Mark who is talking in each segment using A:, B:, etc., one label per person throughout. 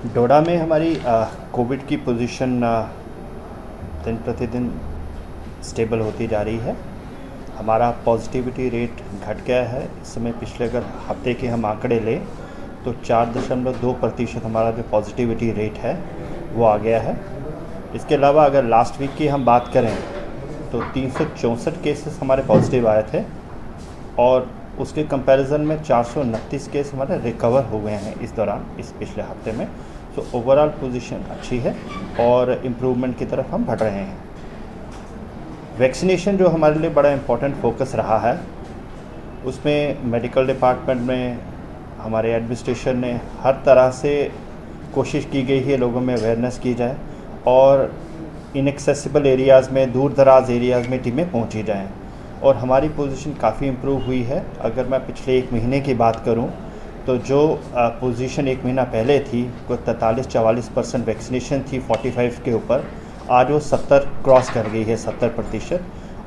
A: डोडा में हमारी कोविड की पोजीशन दिन प्रतिदिन स्टेबल होती जा रही है। हमारा पॉजिटिविटी रेट घट गया है इस समय। पिछले अगर हफ्ते के हम आंकड़े लें तो 4.2% हमारा जो पॉजिटिविटी रेट है वो आ गया है। इसके अलावा अगर लास्ट वीक की हम बात करें तो 364 केसेस हमारे पॉजिटिव आए थे और उसके कंपैरिजन में 429 केस हमारे रिकवर हो गए हैं इस दौरान, इस पिछले हफ्ते में। सो ओवरऑल पोजीशन अच्छी है और इम्प्रूवमेंट की तरफ हम बढ़ रहे हैं। वैक्सीनेशन जो हमारे लिए बड़ा इम्पोर्टेंट फोकस रहा है, उसमें मेडिकल डिपार्टमेंट में हमारे एडमिनिस्ट्रेशन ने हर तरह से कोशिश की गई है लोगों में अवेयरनेस की जाए और इनएक्सेसिबल एरियाज़ में, दूर दराज एरियाज़ में टीमें पहुंची जाएं और हमारी पोजीशन काफ़ी इम्प्रूव हुई है। अगर मैं पिछले एक महीने की बात करूं तो जो पोजीशन एक महीना पहले थी कोई 43-44% वैक्सीनेशन थी 45 के ऊपर, आज वो 70 क्रॉस कर गई है, 70%।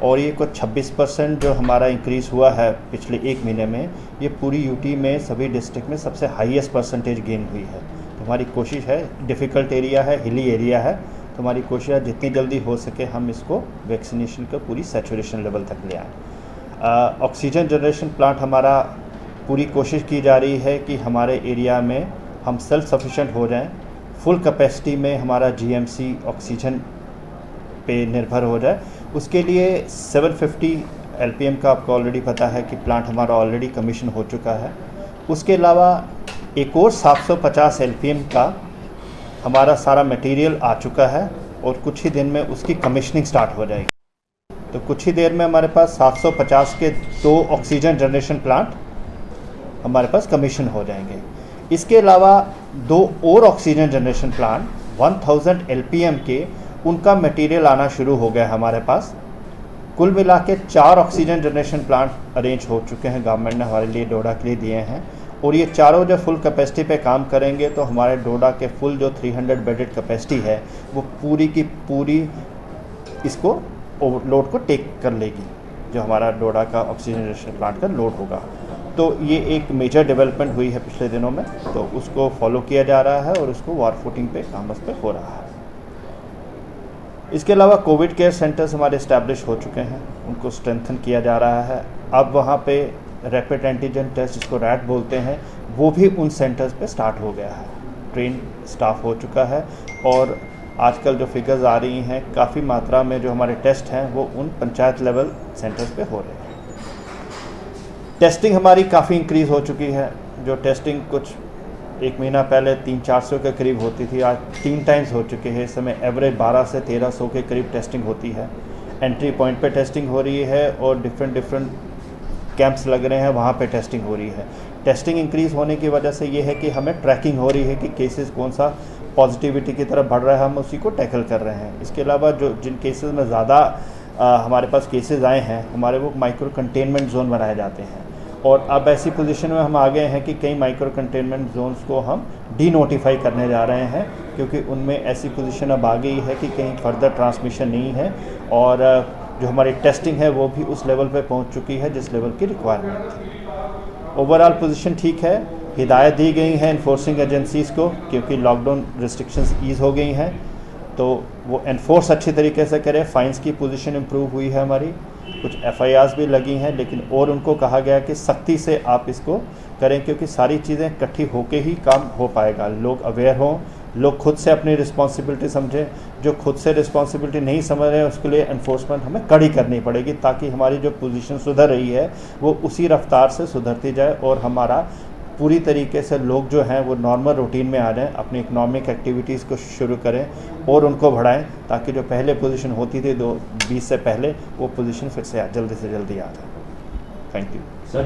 A: और ये कुछ 26% जो हमारा इंक्रीज़ हुआ है पिछले एक महीने में, ये पूरी यूटी में सभी डिस्ट्रिक्ट में सबसे हाईएस्ट परसेंटेज गेन हुई है। तो हमारी कोशिश है, डिफ़िकल्ट एरिया है, हिली एरिया है, तो हमारी कोशिश है जितनी जल्दी हो सके हम इसको वैक्सीनेशन का पूरी सैचुरेशन लेवल तक ले आएँ। ऑक्सीजन जनरेशन प्लांट हमारा पूरी कोशिश की जा रही है कि हमारे एरिया में हम सेल्फ सफिशिएंट हो जाएं, फुल कैपेसिटी में हमारा जीएमसी ऑक्सीजन पे निर्भर हो जाए। उसके लिए 750 एलपीएम का आपको ऑलरेडी पता है कि प्लांट हमारा ऑलरेडी कमीशन हो चुका है। उसके अलावा एक और 750 एलपीएम का हमारा सारा मटेरियल आ चुका है और कुछ ही दिन में उसकी कमीशनिंग स्टार्ट हो जाएगी। तो कुछ ही देर में हमारे पास 750 के 2 ऑक्सीजन जनरेशन प्लांट हमारे पास कमीशन हो जाएंगे। इसके अलावा 2 और ऑक्सीजन जनरेशन प्लांट 1000 एलपीएम के, उनका मटेरियल आना शुरू हो गया हमारे पास। कुल मिला के 4 ऑक्सीजन जनरेशन प्लांट अरेंज हो चुके हैं, गवर्नमेंट ने हमारे लिए डोडा के लिए दिए हैं। और ये चारों जब फुल कैपेसिटी पे काम करेंगे तो हमारे डोडा के फुल जो 300 बेडेड कैपेसिटी है वो पूरी की पूरी इसको लोड को टेक कर लेगी, जो हमारा डोडा का ऑक्सीजन जनरेशन प्लांट का लोड होगा। तो ये एक मेजर डेवलपमेंट हुई है पिछले दिनों में, तो उसको फॉलो किया जा रहा है और उसको वार फुटिंग पे काम उस पर हो रहा है। इसके अलावा कोविड केयर सेंटर्स हमारे इस्टेब्लिश हो चुके हैं, उनको स्ट्रेंथन किया जा रहा है। अब वहाँ पे रैपिड एंटीजन टेस्ट, जिसको रैट बोलते हैं, वो भी उन सेंटर्स पे स्टार्ट हो गया है। ट्रेन स्टाफ हो चुका है और आजकल जो फिगर्स आ रही हैं, काफ़ी मात्रा में जो हमारे टेस्ट हैं वो उन पंचायत लेवल सेंटर्स पे हो रहे हैं। टेस्टिंग हमारी काफ़ी इंक्रीज़ हो चुकी है। जो टेस्टिंग कुछ एक महीना पहले 300-400 के करीब होती थी, आज 3 टाइम्स हो चुके हैं। इस समय एवरेज 1200 से 1300 के करीब टेस्टिंग होती है। एंट्री पॉइंट पे टेस्टिंग हो रही है और डिफरेंट कैंप्स लग रहे हैं, वहाँ पे टेस्टिंग हो रही है। टेस्टिंग इंक्रीज़ होने की वजह से ये है कि हमें ट्रैकिंग हो रही है कि केसेस कौन सा पॉजिटिविटी की तरफ बढ़ रहा है, हम उसी को टैकल कर रहे हैं। इसके अलावा जो जिन केसेस में ज़्यादा हमारे पास केसेस आए हैं, हमारे वो माइक्रो कंटेनमेंट जोन बनाए जाते हैं। और अब ऐसी पोजीशन में हम आ गए हैं कि कई माइक्रो कंटेनमेंट जोन्स को हम डी नोटिफाई करने जा रहे हैं, क्योंकि उनमें ऐसी पोजीशन अब आ गई है कि कहीं फर्दर ट्रांसमिशन नहीं है और जो हमारी टेस्टिंग है वो भी उस लेवल पे पहुंच चुकी है जिस लेवल की रिक्वायरमेंट थी। ओवरऑल पोजीशन ठीक है। हिदायत दी गई है इन्फोर्सिंग एजेंसीज़ को, क्योंकि लॉकडाउन रिस्ट्रिक्शंस ईज़ हो गई हैं, तो वो एनफोर्स अच्छी तरीके से करें। फाइन्स की पोजीशन इम्प्रूव हुई है हमारी, कुछ एफआईआर्स भी लगी हैं, लेकिन और उनको कहा गया कि सख्ती से आप इसको करें, क्योंकि सारी चीज़ें इकट्ठी होके ही काम हो पाएगा। लोग अवेयर हों, लोग खुद से अपनी रिस्पॉन्सिबिलिटी समझें। जो खुद से रिस्पॉन्सिबिलिटी नहीं समझ रहे हैं उसके लिए एनफोर्समेंट हमें कड़ी करनी पड़ेगी, ताकि हमारी जो पोजीशन सुधर रही है वो उसी रफ्तार से सुधरती जाए और हमारा पूरी तरीके से लोग जो हैं वो नॉर्मल रूटीन में आ जाएं, अपनी इकोनॉमिक एक्टिविटीज़ को शुरू करें और उनको बढ़ाएं, ताकि जो पहले पोजीशन होती थी 2020 से पहले, वो पोजीशन फिर से जल्दी आ जाए। Thank you sir.